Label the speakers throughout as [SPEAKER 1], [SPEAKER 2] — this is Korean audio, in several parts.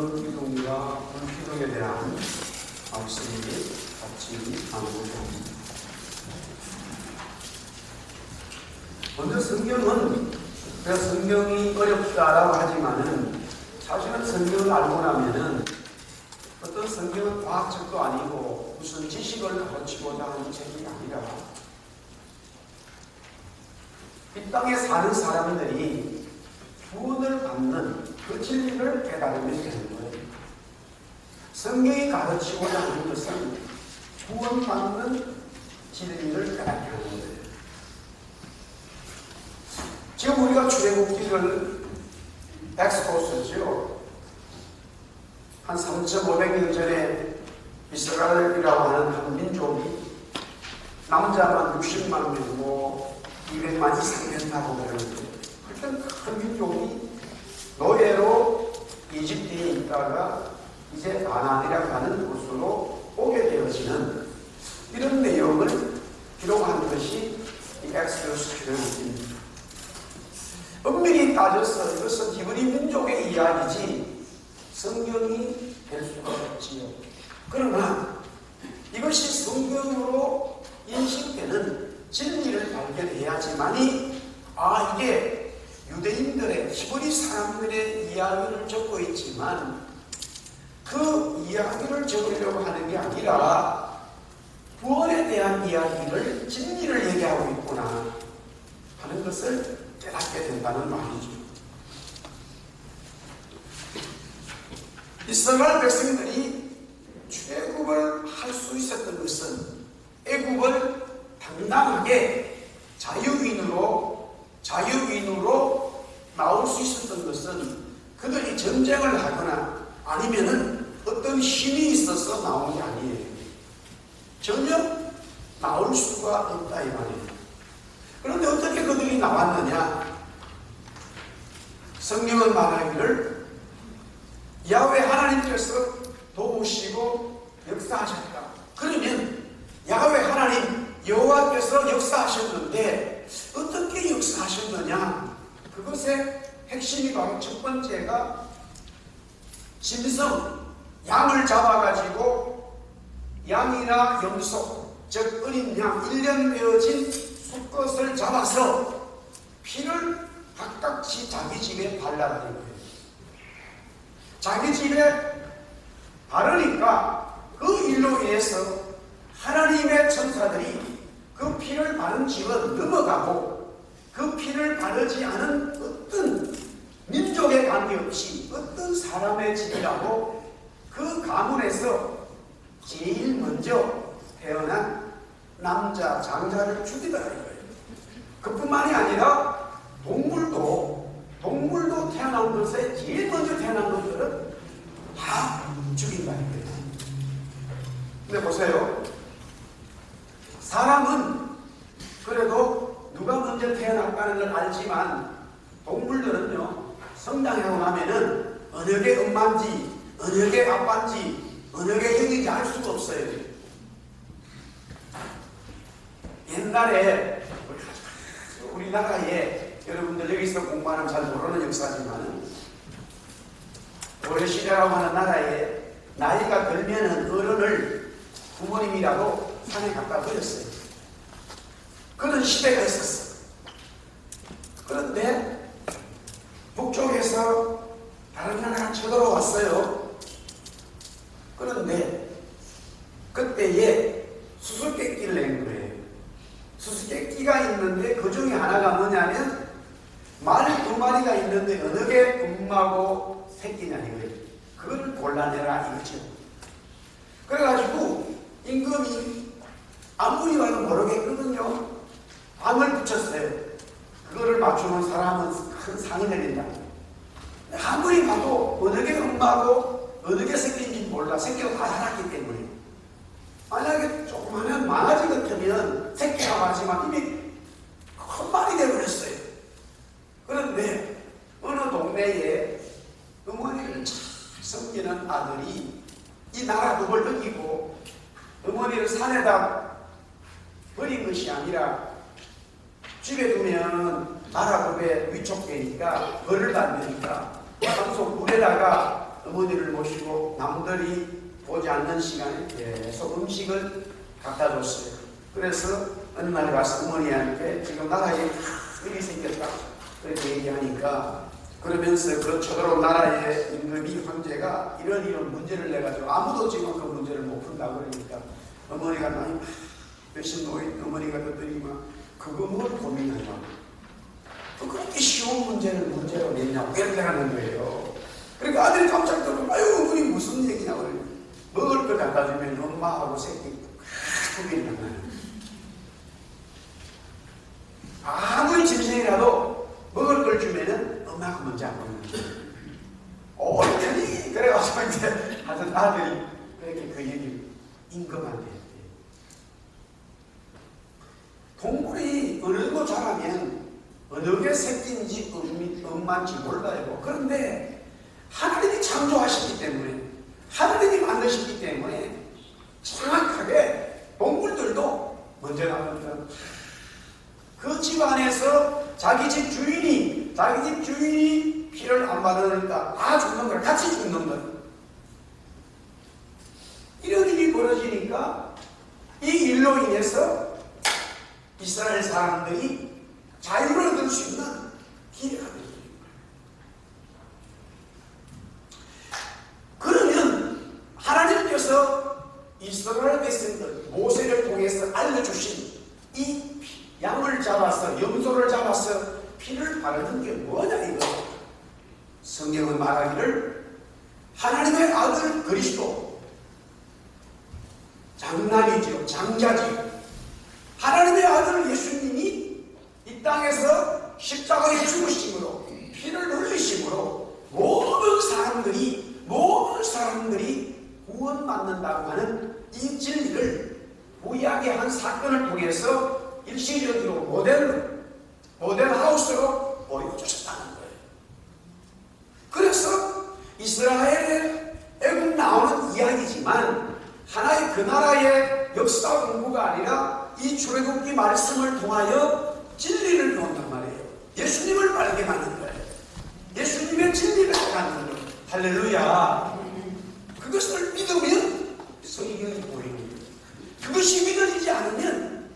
[SPEAKER 1] 성기둥과 불기둥에 대한 말씀을 같이 나누고자 합니다. 먼저 성경은 성경이 어렵다라고 하지만은 사실은 성경을 알고 나면은 어떤 성경은 과학책도 아니고 무슨 지식을 가르치고자 하는 책이 아니라 이 땅에 사는 사람들이 구원을 받는 그 진리를 깨달으면 되는 거예요. 성경이 가르치고자 하는 것은 구원받는 진리를 깨닫게 하는 거예요. 지금 우리가 출애굽기를 엑스포스죠. 한 3,500년 전에 이스라엘이라고 하는 한 민족이 남자만 60만 명이고 200만 이상 된다고 그러는데 그때 큰 민족이 노예로 이집트에 있다가 이제 가나안이라고 하는 곳으로 오게 되어지는 이런 내용을 기록한 것이 이 엑스포스 출애굽기입니다. 엄밀히 따져서 이것은 히브리 민족의 이야기지 성경이 될 수가 없지요. 그러나 이것이 성경으로 인식되는 진리를 발견해야지만이 이게 유대인들의 히브리 사람들의 이야기를 적고 있지만 그 이야기를 적으려고 하는 게 아니라 구원에 대한 이야기를 진리를 얘기하고 있구나 하는 것을 깨닫게 된다는 말이죠. 이스라엘 백성들이 출애굽을 할 수 있었던 것은 애굽을 당당하게 자유인으로 나올 수 있었던 것은 그들이 전쟁을 하거나 아니면은 어떤 힘이 있어서 나온 게 아니에요. 전혀 나올 수가 없다 이 말이에요. 그런데 어떻게 그들이 나왔느냐? 성경은 말하기를 야훼 하나님께서 도우시고 역사하셨다. 그러면 야훼 하나님 여호와께서 역사하셨는데 어떻게 역사하셨느냐? 그것의 핵심이 바로 첫 번째가 짐승, 양을 잡아가지고 양이나 염소, 즉 어린 양 1년 되어진 수컷을 잡아서 피를 각각지 자기 집에 발라다는 거예요. 자기 집에 바르니까 그 일로 인해서 하나님의 천사들이 그 피를 바른 집은 넘어가고 그 피를 바르지 않은 어떤 민족에 관계없이 어떤 사람의 집이라고 그 가문에서 제일 먼저 태어난 남자 장자를 죽이더라 이거예요. 그뿐만이 아니라 동물도 태어난 것에 제일 먼저 태어난 것들은 다 죽인다는 거예요. 근데 보세요. 사람은 그래도 누가 먼저 태어났다는 걸 알지만 동물들은요, 성장하고 나면은 어느 게 엄마인지 어느 게 아빠인지 어느 게 형인지 알 수가 없어요. 옛날에 우리나라에 여러분들 여기서 공부하는 잘 모르는 역사지만 고려시대라고 하는 나라에 나이가 들면은 어른을 부모님이라고 산에 갖다 버렸어요. 그런 시대가 있었어. 그런데 북쪽에서 다른 나라가 쳐들어왔어요. 그런데 그때에 수수께끼를 낸 거예요. 수수께끼가 있는데 그 중에 하나가 뭐냐면 말 2마리가 있는데 어느 게 엄마고 새끼냐 이거예요. 그걸 골라내라 이거죠. 그래가지고 임금이 아무리 봐도 모르겠거든요. 방을 붙였어요. 그거를 맞추는 사람은 큰 상이 내린다. 아무리 봐도 어느 게 엄마고 어느 게 새끼인지 몰라. 새끼가 다 자랐기 때문에. 만약에 조그마한 망아지 같으면 새끼라고 하지만 이미 큰 말이 되어버렸어요. 그런데 어느 동네에 어머니를 잘 섬기는 아들이 이 나라 법을 어기고 어머니를 산에다 버린 것이 아니라 집에 두면 나라 법에 위촉되니까 벌을 받으니까 방송 물에다가 어머니를 모시고 남들이 보지 않는 시간에 계속 음식을 갖다 줬어요. 그래서 어느 날 가서 어머니한테 지금 나라에 일이 생겼다 그렇게 얘기하니까, 그러면서 그 초대로 나라의 임금이 황제가 이런 문제를 내가지고 아무도 지금 그 문제를 못 푼다고 그러니까 어머니가 많이 대신 노인 어머니가 그랬더니 그거 뭘 고민하냐고, 또 그렇게 쉬운 문제로 냈냐고 이렇게 하는 거예요. 그러니까 아들이 깜짝 놀라고 아유 어머니 무슨 얘기냐고 그러니까 먹을 걸 갖다 주면 엄마하고 새끼 크게 만나요. 아무리 짐승이라도 먹을 걸 주면은 엄마가 먼저 안 먹는 거예요. 어쩌니? 그래가지고 이제 하여튼 아들이 그렇게 그 얘기를 임금한테 했대요. 동물이 어느 자라면 어느 게 새끼인지 엄마인지 몰라요. 그런데 하나님이 창조하셨기 때문에, 하나님이 만드셨기 때문에 정확하게 동물들도 먼저 나옵니다. 그 집안에서 자기 집 주인이 피를 안 받으니까 다 죽는 거야. 같이 죽는 거야. 이런 일이 벌어지니까 이 일로 인해서 이스라엘 사람들이 자유를 얻을 수 있는 기회가 되는 거예요. 그러면 하나님께서 이스라엘 백성들 모세를 통해서 알려주신 이 양을 잡아서 염소를 잡아서 피를 바르는 게 뭐냐 이거. 성경은 말하기를 하나님의 아들 그리스도, 장남이죠, 장자지, 하나님의 아들 예수님이 이 땅에서 십자가에 죽으심으로 피를 흘리심으로 모든 사람들이 구원받는다고 하는 이 진리를 구약의 한 사건을 통해서 일시적으로 모델하우스로 보여주셨다는 거예요. 그래서 이스라엘의 애굽 나오는 이야기지만 하나의 그 나라의 역사 공부가 아니라 이 출애굽기 말씀을 통하여 진리를 배운단 말이에요. 예수님을 발견하는 거예요. 예수님의 진리를 알아가는 거예요. 할렐루야. 그것을 믿으면 성경이 보이는 거예요. 그것이 믿어지지 않으면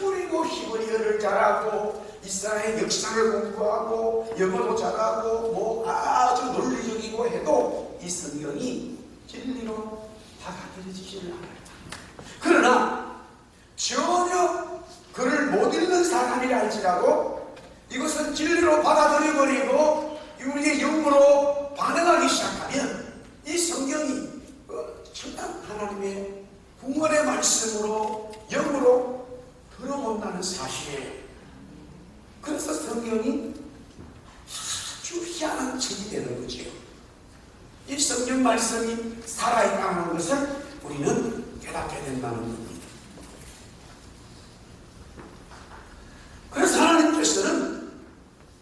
[SPEAKER 1] 아무리 히브리어를 잘하고 이스라엘 역사를 공부하고 영어도 잘하고 아주 논리적이고 해도 이 성경이 진리로 받아들여지지를 않아요. 그러나 전혀 글을 못 읽는 사람이라 할지라도 이것은 진리로 받아들여버리고 우리의 영으로 반응하기 시작하면 이 성경이 정말 하나님의 구원의 말씀으로 영으로 들어본다는 사실이에요. 그래서 성경이 아주 희한한 책이 되는 거죠. 이 성경 말씀이 살아있다는 것을 우리는 깨닫게 된다는 겁니다. 그래서 하나님께서는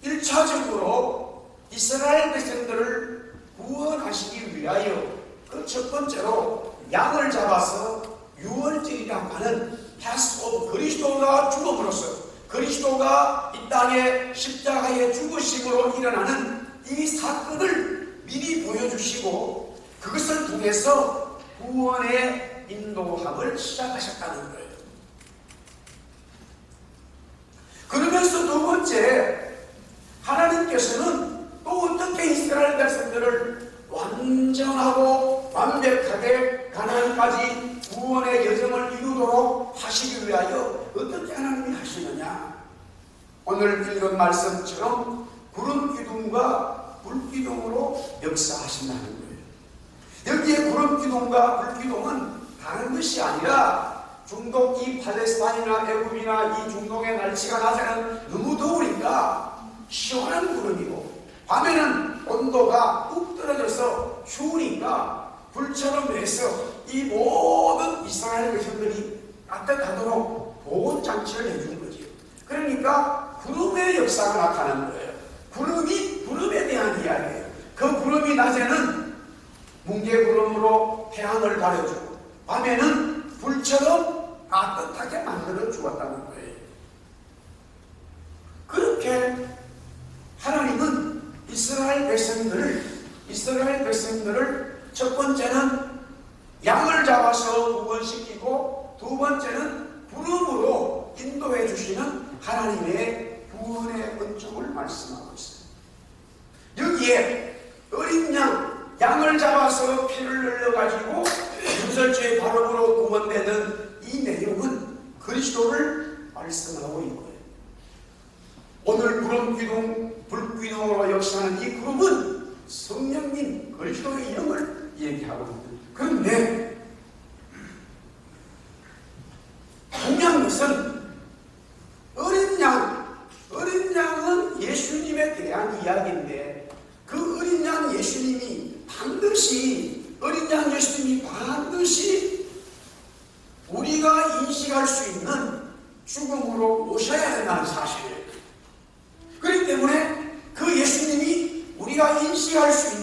[SPEAKER 1] 1차적으로 이스라엘 백성들을 구원하시기 위하여 그 첫 번째로 양을 잡아서 유월절이라고 하는 패스오브, 그리스도가 죽음으로써 그리스도가 이 땅에 십자가의 죽으심으로 일어나는 이 사건을 미리 보여주시고 그것을 통해서 구원의 인도함을 시작하셨다는 거예요. 그러면서 두 번째, 하나님께서는 또 어떻게 이스라엘 백성들을 완전하고 완벽하게 가나안까지 구원의 여정을 이루도록 하시기 위하여 어떻게 하나님이 하시느냐. 오늘 읽은 말씀처럼 구름 기둥과 불 기둥으로 역사하신다는 거예요. 여기에 구름 기둥과 불 기둥은 다른 것이 아니라 중동 이 팔레스타인이나 애굽이나 이 중동의 날씨가 낮에는 너무 더우니까 시원한 구름이고 밤에는 온도가 뚝 떨어져서 추우니까 불처럼 해서 이 모든 이스라엘 백성들이 따뜻하도록 보온 장치를 해준 거죠. 그러니까 구름의 역사가 나타나는 거예요. 구름에 대한 이야기예요. 그 구름이 낮에는 뭉게구름으로 태양을 가려주고 밤에는 불처럼 따뜻하게 만들어 주었다는 거예요. 그렇게 하나님은 이스라엘 백성들을 이스라엘 백성들을 첫 번째는 양을 잡아서 구원시키고 두 번째는 구름으로 인도해 주시는 하나님의 구원의 은총을 말씀하고 있어요. 여기에 어린 양을 잡아서 피를 흘려가지고 유설주의 발음으로 구원되는 이 내용은 그리스도를 말씀하고 있는 거예요. 오늘 구름기둥, 불기둥으로 역사하는 이 구름은 성령님 그리스도의 영을 얘기하고 있는. 그런데 중요한 것은 어린 양은 예수님에 대한 이야기인데 그 어린 양 예수님이 반드시 우리가 인식할 수 있는 죽음으로 오셔야 된다는 사실이에요. 그렇기 때문에 그 예수님이 우리가 인식할 수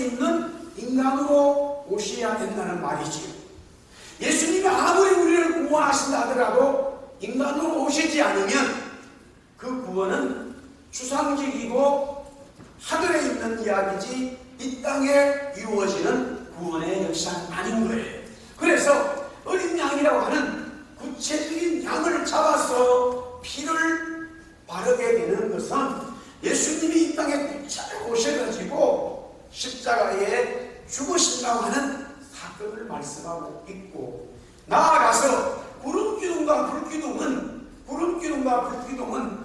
[SPEAKER 1] 있는 인간으로 오셔야 된다는 말이지요. 예수님이 아무리 우리를 구원하신다 하더라도 인간으로 오시지 않으면 그 구원은 추상적이고 하늘에 있는 이야기지 이 땅에 이루어지는 구원의 역사는 아닌 거예요. 그래서 어린 양이라고 하는 구체적인 양을 잡아서 피를 바르게 되는 것은 예수님이 이 땅에 구차로 오셔가지고 십자가에 죽으신다고 하는 사건을 말씀하고 있고, 나아가서 구름기둥과 불기둥은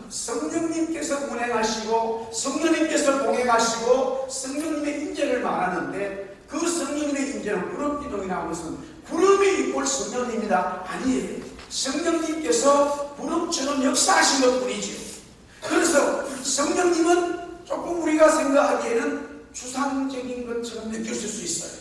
[SPEAKER 1] 성령님께서 운행하시고 성령님께서 동행하시고 성령님의 인재를 말하는데, 그 성령님의 인재는 구름기둥이라는 것은 구름이 이꼴 성령님이다 아니에요. 성령님께서 구름처럼 역사하신 것뿐이죠. 그래서 성령님은 조금 우리가 생각하기에는 추상적인 것처럼 느껴질 수 있어요.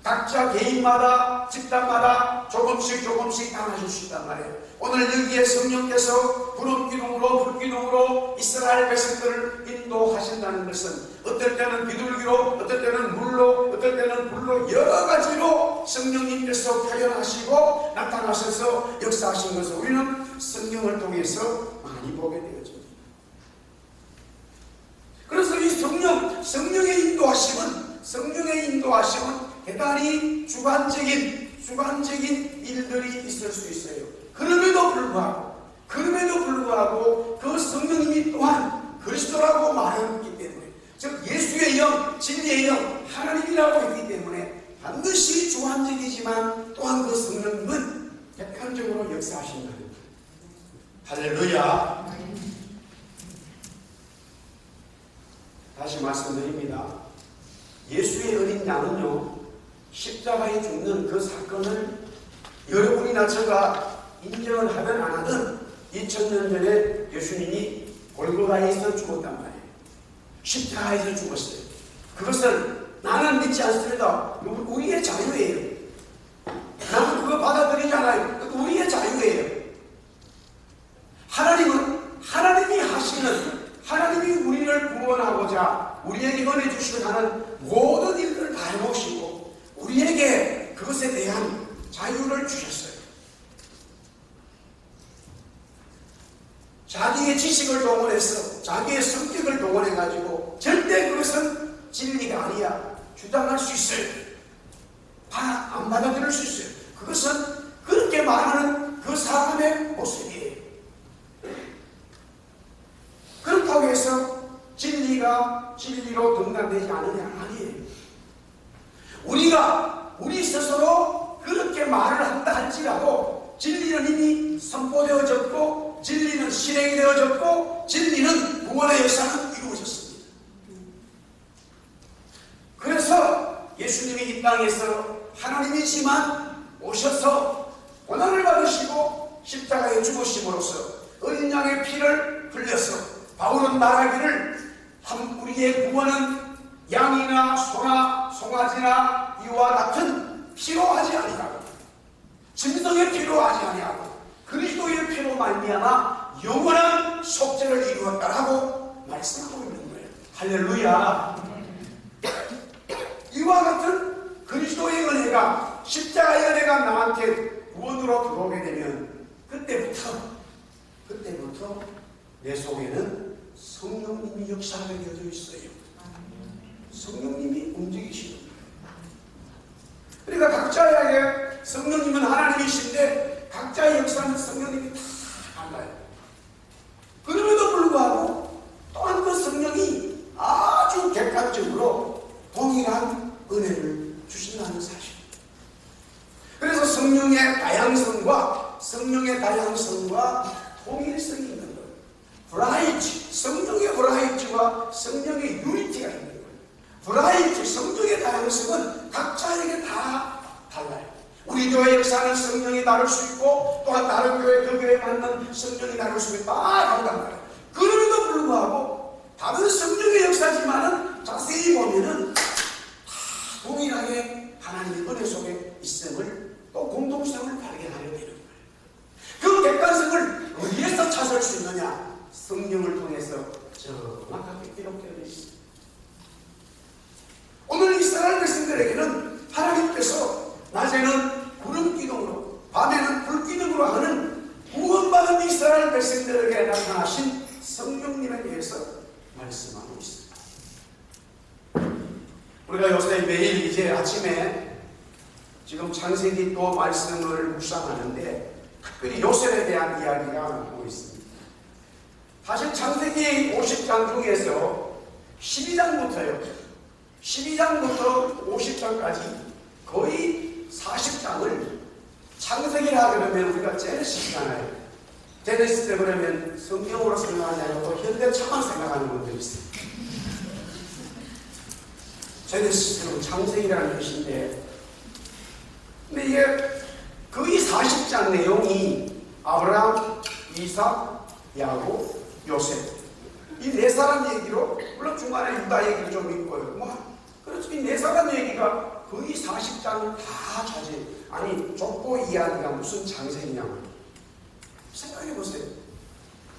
[SPEAKER 1] 각자 개인마다 집단마다 조금씩 당하실 수 있단 말이에요. 오늘 여기에 성령께서 구름기둥으로 불기둥으로 이스라엘 백성들을 인도하신다는 것은 어떨 때는 비둘기로, 어떨 때는 물로, 어떨 때는 불로, 여러 가지로 성령님께서 표현하시고 나타나셔서 역사하신 것을 우리는 성경을 통해서 많이 보게 되었죠. 그래서 이 성령의 인도하심은 대단히 주관적인 일들이 있을 수 있어요. 그럼에도 불구하고 그 성령님이 또한 그리스도라고 말했기 때문에, 즉 예수의 영, 진리의 영, 하나님이라고 했기 때문에 반드시 주관적이지만 또한 그 성령님은 객관적으로 역사하신다. 할렐루야. 다시 말씀드립니다. 예수의 어린 양은요, 십자가에 죽는 그 사건을 여러분이나 제가 인정을 하든 안 하든 2000년 전에 예수님이 골고다에서 죽었단 말이에요. 십자가에서 죽었어요. 그것은 나는 믿지 않습니다. 우리의 자유예요. 나는 그거 받아들이잖아요. 우리의 자유예요. 하나님이 우리를 구원하고자 우리에게 은혜 주시고 하는 모든 일들을 다 해놓으시고 우리에게 그것에 대한 자유를 주셨어요. 자기의 지식을 동원해서 자기의 성격을 동원해가지고 절대 그것은 진리가 아니야 주장할 수 있어요. 안 받아들일 수 있어요. 그것은 그렇게 말하는 그 사람의 모습이에요. 그렇다고 해서 진리가 진리로 등단되지 않느냐? 아니에요. 우리 스스로 그렇게 말을 한다 할지라도 진리는 이미 선포되어졌고 진리는 실행이 되어졌고 진리는 구원의 역사는 이루어졌습니다. 그래서 예수님이 이 땅에서 하나님이지만 오셔서 고난을 받으시고 십자가에 죽으심으로써 어린 양의 피를 흘려서 바울은 말하기를 우리의 구원은 양이나 소나 송아지나 이와 같은 피로 하지 아니하고 짐승의 피로 하지 아니하고 그리스도의 피로 말미암아 영원한 속죄를 이루었다라고 말씀하고 있는 거예요. 할렐루야. 이와 같은 그리스도의 은혜가 십자가의 은혜가 나한테 구원으로 들어오게 되면 그때부터 내 속에는 성령님이 역사하게 되어져 있어요. 성령님이 움직이시는 거예요. 그러니까 각자에게 성령님은 하나님이신데 각자의 역사는 성령님이 다 달라요. 그럼에도 불구하고 또한 그 성령이 아주 객관적으로 동일한 은혜를 주신다는 사실. 그래서 성령의 다양성과 통일성이 있는 거예요. 브라이티, 성령의 브라이티와 성령의 유니티가 있는 거예요. 브라이티, 성령의 다양성은 각자에게 다 달라요. 우리 교회 역사는 성령이 다를 수 있고 또한 다른 교회, 그 교회에 맞는 성령이 다를 수 있고 다 다르단 말이에요. 그럼에도 불구하고 다른 성령의 역사지만은 자세히 보면은 다 동일하게 하나님의 은혜 속에 있음을 또 공동성을 발견하게 되는 거예요. 그 객관성을 어디에서 찾을 수 있느냐? 성령을 통해서 정확하게 기록되어 있습니다. 오늘 이스라엘 백성들에게는 하나님께서 낮에는 구름 기둥으로 밤에는 불 기둥으로 하는 구원받은 이스라엘 백성들에게 나타나신 성령님에 대해서 말씀하고 있습니다. 우리가 요새 매일 이제 아침에 지금 창세기 또 말씀을 묵상하는데 특별히 요셉에 대한 이야기가 나오고 있습니다. 사실 창세기 50장 중에서 12장부터 50장까지 거의 40장을 창세기라 그러면 우리가 제네시스잖아요. 제네시스 그러면 성경으로 생각하지 않고 현대처만 생각하는 분들이 있어요. 제네시스는 창세기라는 뜻인데, 근데 이게 거의 40장 내용이 아브라함, 이삭, 야곱, 요셉 이 네 사람 얘기로, 물론 중간에 유다 얘기도 좀 있고요. 그렇죠. 이 네 사람 얘기가 거의 40장을 다 차지. 아니 족보 이야기가 무슨 창세기냐고 생각해보세요.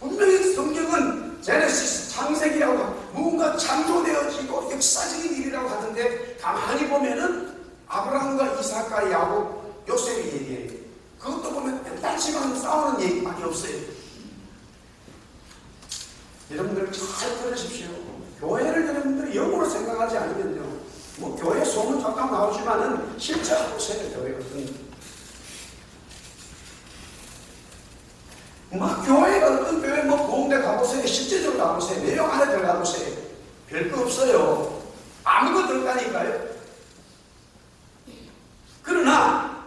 [SPEAKER 1] 분명히 성경은 제네시스, 창세기라고 뭔가 창조되어지고 역사적인 일이라고 하던데 가만히 보면은 아브라함과 이삭과 야곱, 요셉의 얘기예요. 그것도 보면 맨날치만 싸우는 얘기밖에 없어요. 여러분들 잘 들으십시오. 교회를 여러분들이 영으로 생각하지 않으면요, 뭐 교회 소문 잠깐 나오지만은 실제 하보세요. 교회거든. 막 교회가 어떤 교회 뭐 공대 가보세요. 실제적으로 가보세요. 내용 안에 들어가 보세요. 별거 없어요. 아무것도 없다니까요. 그러나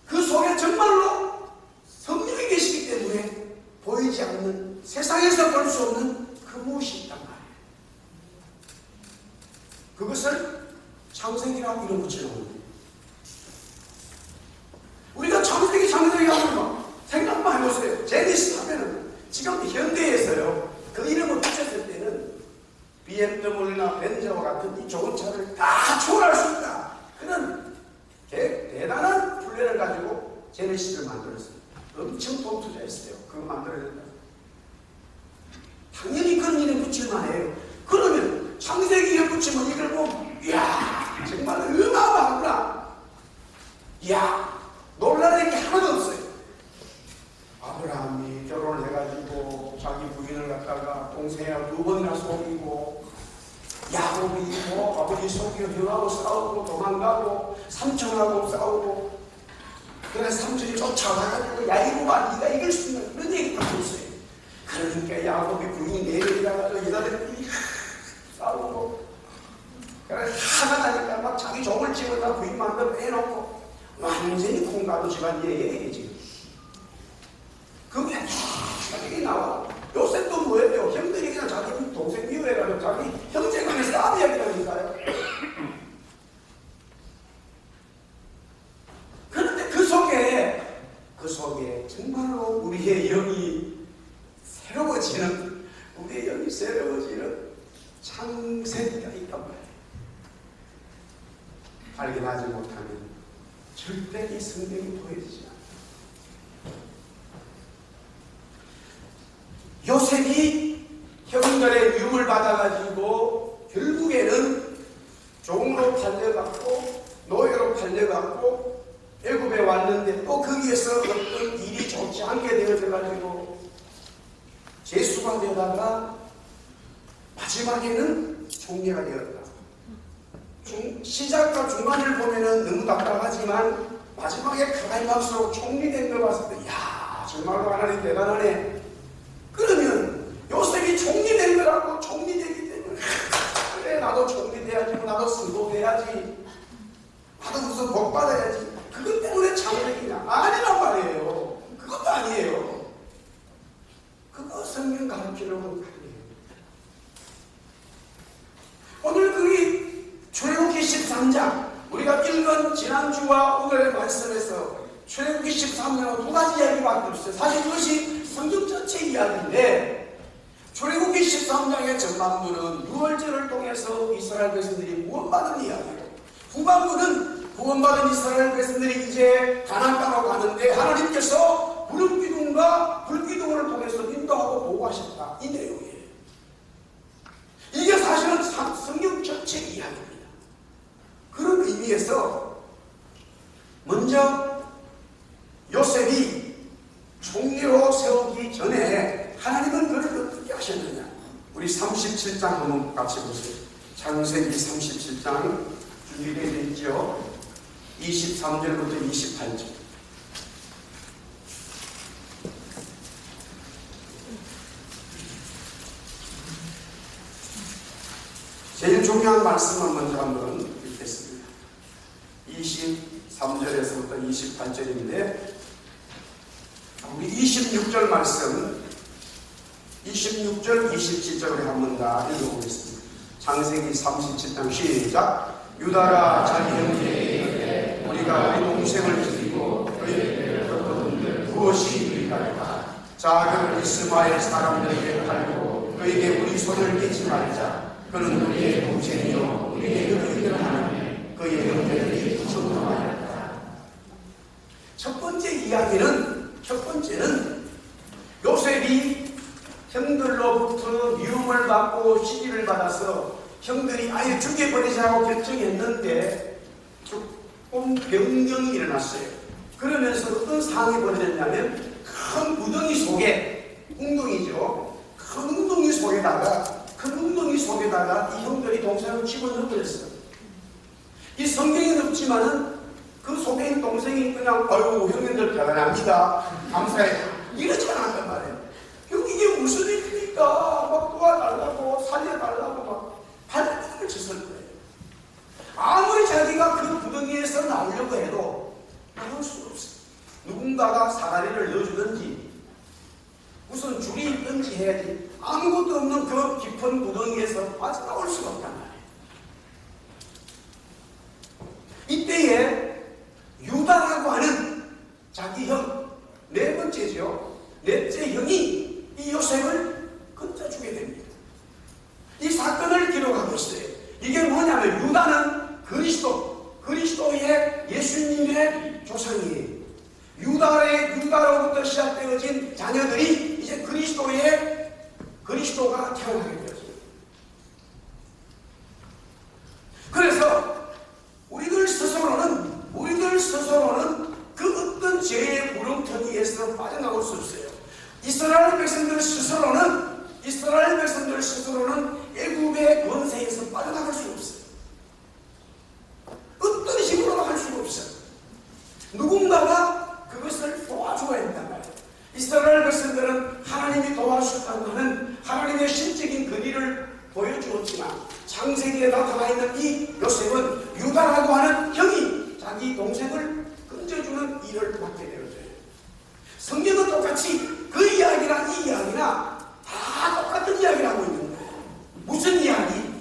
[SPEAKER 1] 그 속에 정말로 성령이 계시기 때문에 보이지 않는, 세상에서 볼 수 없는 그 무엇이 있단 말이에요. 그것을 창세기라고 이름 붙이는 거예요. 우리가 창세기 하면 생각만 해보세요. 제네시스 하면은 지금 현대에서요, 그 이름을 붙였을 때는 BMW나 벤저와 같은 이 좋은 차를 다 초월할 수 있다. 그런 대단한 플랜을 가지고 제네시스를 만들었어요. 엄청 돈 투자했어요. 그거 만들어야 된다. 당연히 그런 이름 붙일만 해요. 그러면 창세기에 붙이면 이걸 보면 이야 정말 어마어마하구나. 이야 놀랄 게 하나도 없어요. 아브라함이 결혼을 해가지고 자기 부인을 갖다가 동생이랑 2번이나 속이고, 야곱이 뭐 아버지 속이고 형하고 싸우고 도망가고 삼촌하고 싸우고, 그래서 삼촌이 쫓아와가지고 야 이거만 네가 이길 수 있는 그런 얘기가 없어요. 그러니까 야곱이 부인이 내려가지고 여자들이 싸우고, 그래서 하나 나니까 막 자기 종을 찍어다 부인 만들어 빼놓고 완전히 콩가루 집안 얘기예요 지금. 그게 자기 나와. 요셉도 뭐예요? 형들이 그냥 자기 동생 미워해가지고 자기 형제 간에 싸움 이야기라니까요. 그런데 그 속에 정말로 우리의 영이 새로워지는 창세기가 있단 말이에요. 발견하지 못하면 절대 이 성경이 보여지지 않아요. 요셉이 형들의 유을 받아가지고 결국에는 종으로 팔려갔고 노예로 팔려갔고 애굽에 왔는데 또 거기에서 어떤 일이 좋지 않게 되어져가지고 재수가 되다가 마지막에는 총리가 되었다. 시작과 중간을 보면은 너무 답답하지만 마지막에 클라이막스로 총리된 걸 봤을 때, 야, 정말로 하나님 대단하네. 그러면 요셉이 총리된 거라고, 총리되기 때문에 그래, 나도 총리 돼야지, 나도 승도 돼야지, 나도 무슨 복 받아야지. 그것 때문에 창작이냐? 아니란 말이에요. 그것도 아니에요. 그거 성경 가르치는 건 아니에요. 오늘 그 출애굽기 13장, 우리가 읽은 지난주와 오늘의 말씀에서 출애굽기 13장은 두 가지 이야기밖에 없어요. 사실 그것이 성경 전체 이야기인데, 출애굽기 13장의 전반부는 유월절을 통해서 이스라엘 백성들이 구원받은 이야기예요. 후반부는 구원받은 이스라엘 백성들이 이제 가나안 땅으로 가는데 하나님께서 구름기둥과 불기둥을 통해서 인도하고 보호하셨다, 이 내용이에요. 이게 사실은 성경 전체 이야기입니다. 그런 의미에서 먼저 요셉이 총리로 세우기 전에 하나님은 그를 어떻게 하셨느냐? 우리 37장 한번 같이 보세요. 창세기 37장 준비되어 있죠? 23절부터 28절. 제일 중요한 말씀을 먼저 한번 읽겠습니다. 23절에서부터 28절인데, 우리 26절 말씀, 26절, 27절을 한번 다 읽어보겠습니다. 창세기 37장 시작. 유다라 자기 형제에게 우리가 우리 동생을 죽이고 그에게 겪었는데 무엇이 우리가 작은 이스마엘 사람들에게 팔고 그에게 우리 손을 떼지 말자. 그는 우리의 동생이요 우리의 형제를 하나님 그의 형제들이 죽어나왔다. 첫 번째는 요셉이 형들로부터 미움을 받고 시기를 받아서 형들이 아예 죽여버리자고 결정했는데 조금 변경이 일어났어요. 그러면서 어떤 상황이 벌어졌냐면, 큰 무덩이 속에, 웅덩이죠, 큰 웅덩이 속에다가 이 형들이 동생을 집어넣어버렸어요. 이 성경에는 없지만은 그 속에 있는 동생이 그냥 아이고 형님들 대단합니다, 감사해요, 이러지 않았단 말이에요. 이게 무슨 일입니까? 막 도와달라고, 살려달라고 막 발버둥을 쳤을 거예요. 아무리 자기가 그 구덩이에서 나오려고 해도 나올 수가 없어요. 누군가가 사다리를 넣어주든지 무슨 줄이 있든지 해야지, 아무것도 없는 그 깊은 구덩이에서 빠져나올 수가 없단 말이에요. 이때에 유다라고 하는 자기 형, 네 번째죠, 넷째 형이 이 요셉을 건져주게 됩니다. 이 사건을 기록하고 있어요. 이게 뭐냐면, 유다는 그리스도의 예수님의 조상이에요. 유다로부터 시작되어진 자녀들이 이제 그리스도가 태어나게 되었어요. 그래서 우리들 스스로는 그 어떤 죄의 구렁텅이에서 빠져나올 수 없어요. 이스라엘 백성들 스스로는 애굽의 권세에서 빠져나갈 수 없어요. 어떤 식으로도 할 수가 없어요. 누군가가 그것을 도와줘야 된단 말이에요. 이스라엘 백성들은 하나님이 도와주셨다고 하는 하나님의 신적인 근위를 보여주었지만, 창세기에 나타나 있는 이 요셉은 유다라고 하는 형이 자기 동생을 건져주는 일을 맡게 되었어요. 성경은 똑같이 그 이야기랑 이 이야기나 다 똑같은 이야기를 하고 있는 거예요. 무슨 이야기?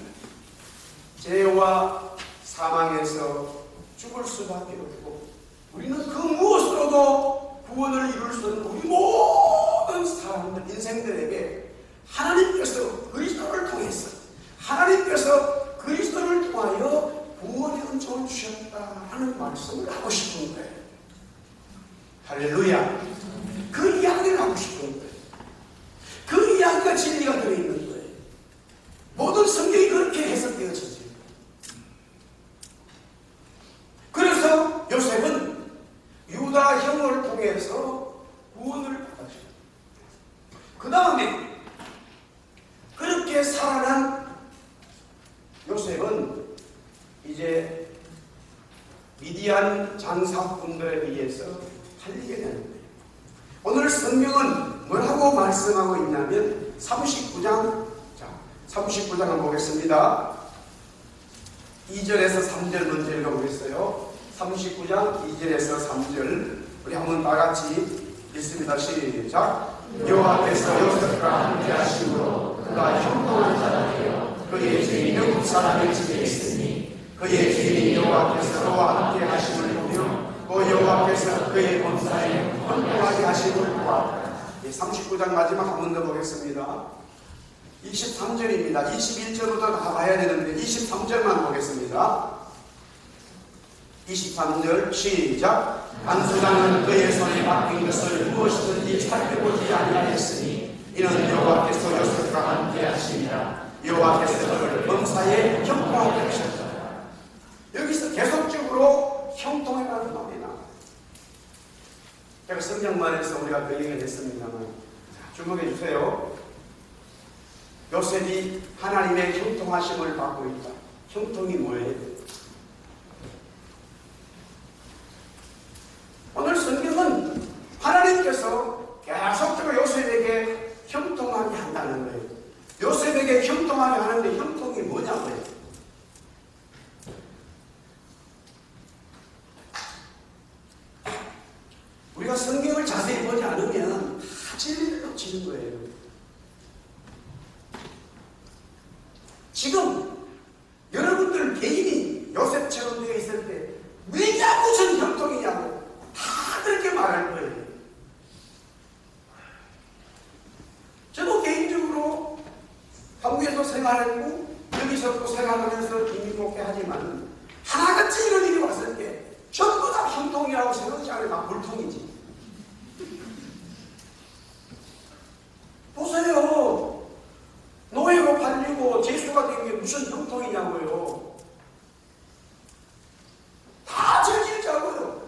[SPEAKER 1] 죄와 사망에서 죽을 수밖에 없고, 우리는 그 무엇으로도 구원을 이룰 수 없는 우리 모든 사람들, 인생들에게 하나님께서 그리스도를 통하여 구원의 은총을 주셨다 하는 말씀을 하고 싶은 거예요. 할렐루야. 그 이야기를 하고 싶은 거예요. 그 이야기가 진리가 들어있는 거예요. 모든 성경이 그렇게 해석되어지죠. 그래서 요셉은 유다 형을 통해서 구원을 받았죠. 그 다음에 그렇게 살아난 위대한 장사꾼들에 의해서 살리게 되는 거예요. 오늘 성경은 뭐라고 말씀하고 있냐면 39장, 자 39장 한번 보겠습니다. 2절에서 3절 먼저 읽어보겠어요. 39장 2절에서 3절 우리 한번 다같이 읽습니다. 시작. 여호와께서 요셉과 함께 하심으로 그가 형통한 자가 되어 그의 죄인 영국 사람의 집에 있으니 그의 죄인 여호와께서 그와 함께 하심을 보며 또 여호와께서 그의 범사에 형통하게 하심을 보았다. 39장 마지막 한 번 더 보겠습니다. 23절입니다. 21절부터 다 봐야 되는데 23절만 보겠습니다. 23절 시작. 간수장은 그의 손에 맡긴 것을 무엇이든지 살펴보지 아니하였으니 이는 여호와께서 요셉과 함께 하시니라. 여호와께서 그를 범사에 형통하게 하셨다. 여기서 계속적으로 형통해라는 말이 나와요. 제가 성경만에서 우리가 그 얘기를 했습니다만 주목해 주세요. 요셉이 하나님의 형통하심을 받고 있다. 형통이 뭐예요? 오늘 성경은 하나님께서 계속적으로 요셉에게 형통하게 한다는 거예요. 요셉에게 형통하게 하는데 형통이 뭐냐고요? 우리가 성경을 자세히 보지 않으면 다 진리를 놓치는 거예요. 지금 여러분들 개인이 요셉처럼 되어 있을 때 왜 자꾸 전 형통이냐고 다 그렇게 말할 거예요. 저도 개인적으로 한국에서 생활했고 여기서 또 생활하면서 기미 먹게 하지만 하나같이 이런 일이 왔을 때 전부 다 형통이라고 생각하지 않아요. 다 불통이지. 보세요. 노예로 팔리고 죄수가 된 게 무슨 형통이냐고요. 다 저질자고요.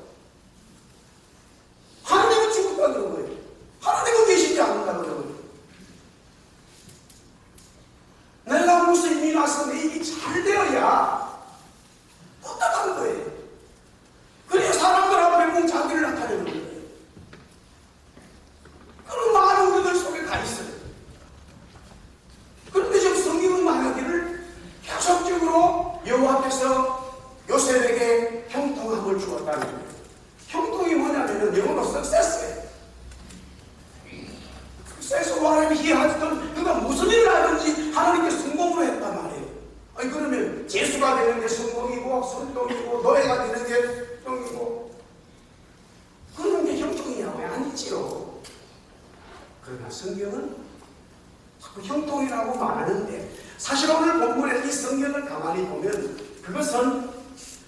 [SPEAKER 1] 하나님은 죽었다는 거예요. 하나님은 계시지 않는다는 거예요. 내가 무슨 힘이 나서 내 일이 잘 되어야 뻗어가는 거예요. 그래야 사람들 앞에 보면 자기를 나타내는 거예요. 그런 많은 우리들 속에 다 있어요. 그런데 지금 성경은 말하기를 계속적으로 여호와께서 요셉에게 형통함을 주었다는 거예요. 형통이 뭐냐면 영어로 석세스예요. 석세스로 하나님이 이해하시던 그가 무슨 일을 하든지 하나님께 성공을 했단 말이에요. 아니 그러면 재수가 되는 게 성공이고 선동이고 노예가 되는 게 형이고 그런 게 형통이냐고요? 아니지요. 그러나 성경은 자꾸 형통이라고 말하는데 사실 오늘 본문의 이 성경을 가만히 보면 그것은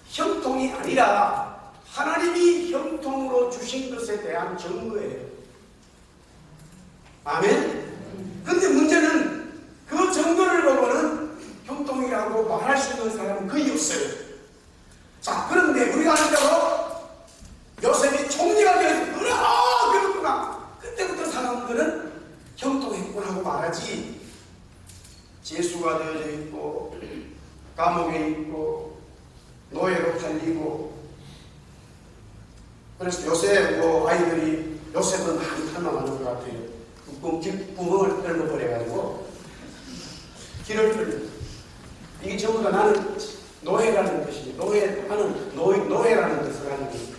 [SPEAKER 1] 형통이 아니라 하나님이 형통으로 주신 것에 대한 증거예요. 아멘? 근데 문제는 그 증거를 보고는 형통이라고 말할 수 있는 사람은 거의 없어요. 자, 그런데 우리가 아는 대로 요셉이 총리가 되어서 그렇구나. 그때부터 사람들은 형통했구나 하고 말하지. 재수가 되어져 있고 감옥에 있고 노예로 팔리고 그래서 요새 아이들이 요셉은 많이 탐망하는 것 같아요. 구멍을 뚫어버려가지고 길을 뚫려. 이게 전부 다 나는 노예라는 뜻이에요. 노예라는 뜻을 가지고 있어요.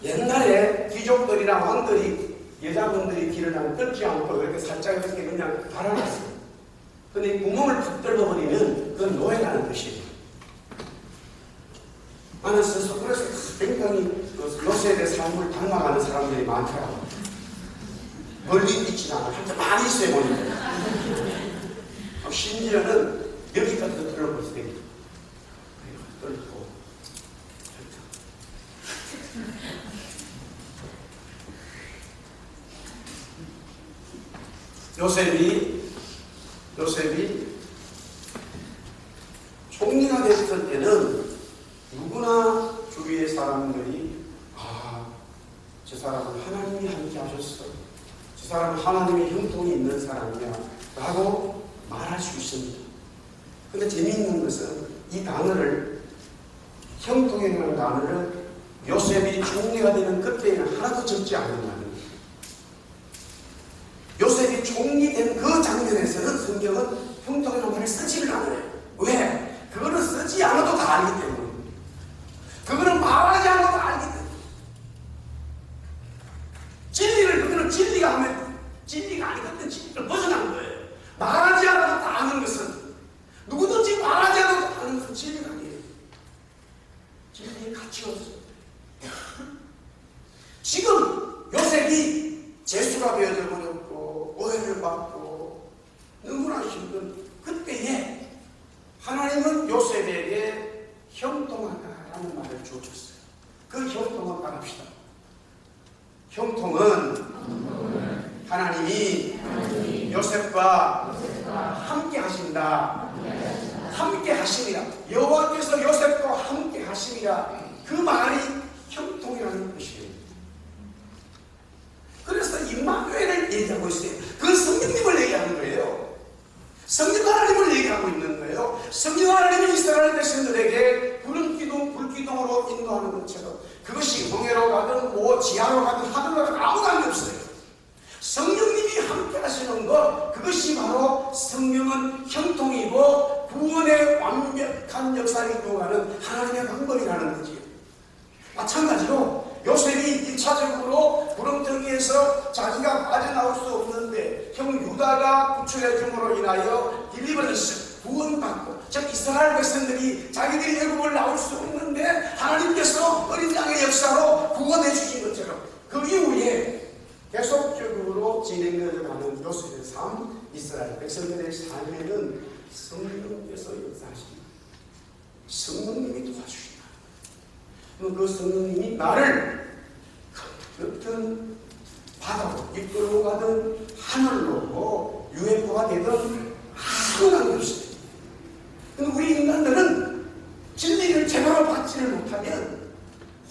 [SPEAKER 1] 옛날에 귀족들이나 왕들이 여자분들이 길을 안 뚫지 않고 이렇게 살짝 이렇게 그냥 달아놨어요. 근데 이 구멍을 푹 뚫어버리면 그건 노예라는 뜻이에요. 나는 스스로 그래서 굉장히 요셉의 삶을 닮아가는 사람들이 많더라고요. 멀리 있지 않아. 한테 많이 있어요, 보니까. 심지어는 여기까지 뚫어볼 수 있어요. 뚫고. 요셉이 총리가 됐을 때는 누구나 주위의 사람들이 저 사람은 하나님이 함께 하셨어. 저 사람은 하나님의 형통이 있는 사람이야 라고 말할 수 있습니다. 근데 재미있는 것은 이 단어를 형통이라는 단어를 요셉이 총리가 되는 그때에는 하나도 적지 않는다는 거예요. 요셉이 총리된 그 장면에서는 성경은 형통이라는 말을 쓰지를 않아요. 왜? 그거는 쓰지 않아도 다 알기 때문에. 그거는 말하지 않아도 알기 때문에. 진리를, 그거는 진리가 하면 진리가 아니거든. 진리를 벗어난 거예요. 말하지 않아도 다 아는 것은, 누구든지 말하지 않아도 다 아는 것은 진리가 아니에요. 진리의 가치가 없어요. 지금 요셉이 재수가 되어져 버렸고 오해를 받고 너무나 힘든 그때에 하나님은 요셉에게 형통하다라는 말을 주어줬어요. 그 형통은 따릅시다. 형통은 하나님이 요셉과 함께 하신다. 함께 하시니라. 여호와께서 요셉과 함께 하시니라. 그 말이 형통이라는 것이에요. 그래서 임마누엘을 얘기하고 있어요. 그 성령님을 얘기하는 거예요. 성령 하나님을 얘기하고 있는 거예요. 성령 하나님이 이스라엘 백성들에게 구름 기둥, 불 기둥으로 인도하는 것처럼 그것이 홍해로 가든 지하로 가든 하늘로 가든 아무 관계없어요. 성령님이 함께 하시는 것, 그것이 바로 성령은 형통이고 구원의 완벽한 역사를 이루어가는 하나님의 방법이라는 거지요. 마찬가지로 요셉이 1차적으로 구렁텅이에서 자기가 빠져나올 수 없는데 형 유다가 구출해 줌으로 인하여 딜리버런스, 구원받고, 즉 이스라엘 백성들이 자기들이 애굽을 나올 수 없는데 하나님께서 어린 양의 역사로 구원해 주신 것처럼 그 이후에 계속적으로 진행되어가는 요셉의 삶, 이스라엘 백성들의 삶에는 성령께서 역사하십니다. 성령님이 도와주십니다. 그 성령님이 나를 어떤 바다로 이끌고 가든 하늘로 UFO가 되든 아무 관계없어요. 근데 우리 인간들은 진리를 제대로 받지를 못하면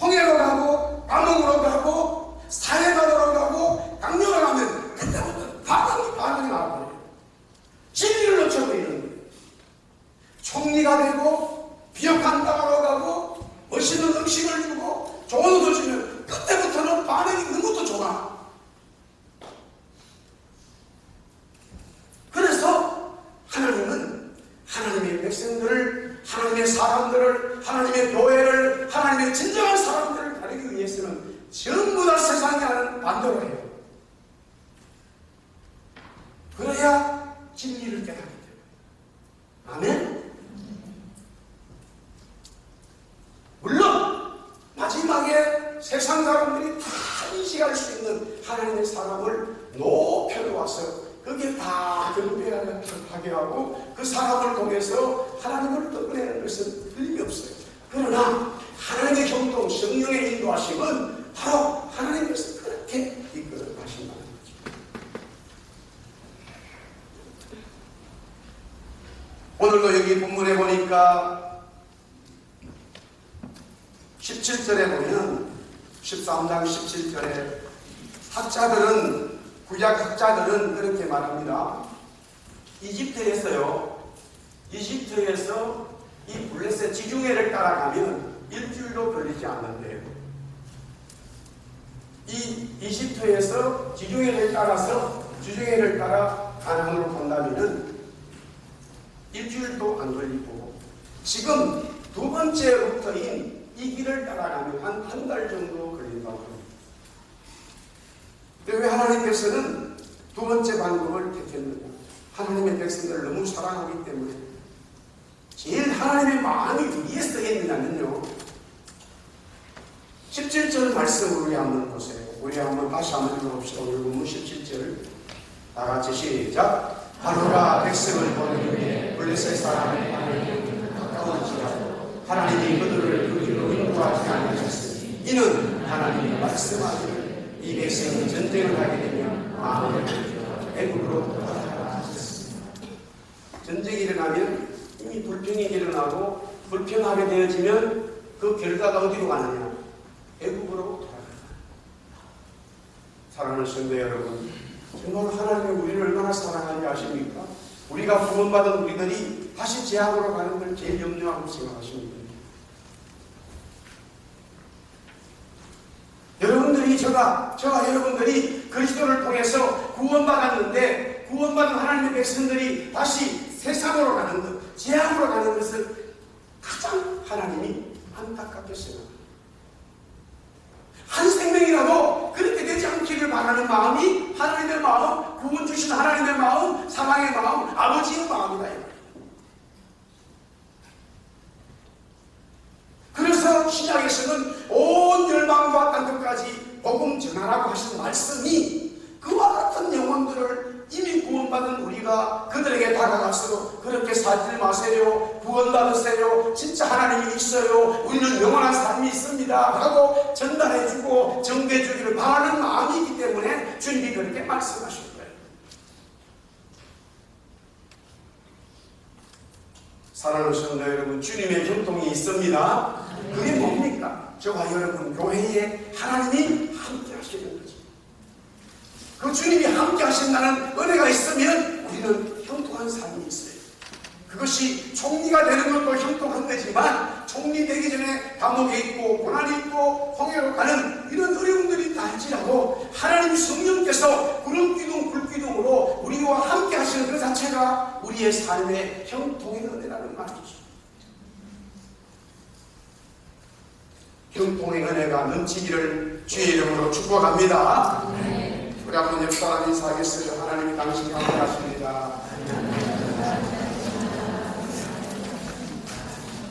[SPEAKER 1] 홍해로 가고 감옥으로 가고 사회바다로 가고 강력으로 가면 그때부터 반응이 나와버려요. 진리를 놓쳐버리는 거예요. 총리가 되고 비옥한 땅으로 가고 멋있는 음식을 주고 좋은 옷을 주면 그때부터는 반응이 너무도 좋아. 그래서 하나님은 하나님의 백성들을, 하나님의 사람들을, 하나님의 교회를, 하나님의 진정한 사람들을 가리기 위해서는 전부 다 세상에 하는 반대로 해요. 그래야 진리를 깨닫게 돼요. 아멘? 물론 마지막에 세상 사람들이 다 인식할 수 있는 하나님의 사람을 높여놓아서 거기에 다 경배하게 하고 그 사람을 통해서 하나님을 떠올리는 것은 틀림이 없어요. 그러나 하나님의 형통, 성령의 인도하심은 바로 하나님께서 그렇게 이끌어 가신다는 거죠. 오늘도 여기 본문에 보니까 17절에 보면 13장 17절에 학자들은, 구약 학자들은 그렇게 말합니다. 이집트에서 이 블레셋 지중해를 따라가면 일주일도 걸리지 않는데요. 이 이집트에서 지중해를 따라 가나안으로 간다면은 일주일도 안 걸리고, 지금 두 번째 루트인 이 길을 따라가면 한 달 정도 걸린다고 합니다. 왜 하나님께서는 두 번째 방법을 택했느냐? 하나님의 백성들을 너무 사랑하기 때문에. 제일 하나님의 마음이 어디에 쓰였느냐면요, 17절 말씀을 우리 한번 보세요. 우리 한번 다시 한번 읽어봅시다. 오늘 본문 17절 다 같이 시작. 바로가 백성을 보는 후에 블레셋 사람의 하나님을 가까워지라고 하나님이 그들을 그 길로 인도하지 않으셨으니 이는 하나님이 말씀하기를 이 백성이 전쟁을 하게 되면 마음을 애굽으로 돌아가라 하셨습니다. 전쟁이 일어나면 이미 불평이 일어나고 불평하게 되어지면 그 결과가 어디로 가느냐? 애굽으로 돌아간다. 사랑하는 성도 여러분, 정말 하나님이 우리를 얼마나 사랑하는지 아십니까? 우리가 구원받은 우리들이 다시 제약으로 가는 걸 제일 염려하고 생각하십니다. 여러분이 저와 여러분들이 그리스도를 통해서 구원받았는데 구원받은 하나님의 백성들이 다시 세상으로 가는 것, 재앙으로 가는 것을 가장 하나님이 안타깝게 생각합니다. 한 생명이라도 그렇게 되지 않기를 바라는 마음이 하나님의 마음, 구원 주신 하나님의 마음, 사랑의 마음, 아버지의 마음이다. 그래서 신약에서는 온 열방과 땅끝까지 복음 전하라고 하신 말씀이 그와 같은 영혼들을 이미 구원받은 우리가 그들에게 다가가서 그렇게 살지 마세요, 구원받으세요, 진짜 하나님이 있어요, 우리는 영원한 삶이 있습니다 하고 전달해주고 정배해주기를 바라는 마음이기 때문에 주님이 그렇게 말씀하신 거예요. 사랑하는 성도 여러분, 주님의 형통이 있습니다. 그게 뭡니까? 저와 여러분 교회에 하나님이 함께 하시는 거죠. 그 주님이 함께 하신다는 은혜가 있으면 우리는 형통한 삶이 있어요. 그것이 총리가 되는 것도 형통한 거지만 총리 되기 전에 감옥에 있고 고난이 있고 홍해로 가는 이런 어려움들이 있다 할지라도 하나님 성령께서 구름기둥 불기둥으로 우리와 함께 하시는 그 자체가 우리의 삶의 형통의 은혜라는 말이죠. 형통의 은혜가 넘치기를 주의 이름으로 축복합니다. 우리 한번 옆 사람 인사하겠어요. 하나님이 당신과 함께 하십니다.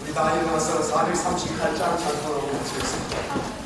[SPEAKER 1] 우리 다 일어나서 438장 찬송으로 마치겠습니다.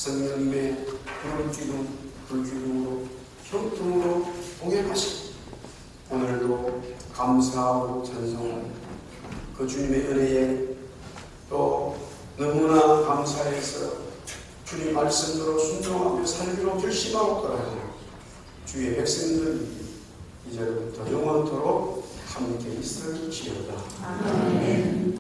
[SPEAKER 2] 성령님의 구름기둥, 불기둥으로 형통으로 동행하시고 오늘도 감사하고 찬송하는 그 주님의 은혜에 또 너무나 감사해서 주님 말씀대로 순종하며 살기로 결심하고 돌아가는 주의 백성들이 이제부터 영원토록 함께 있을지어다.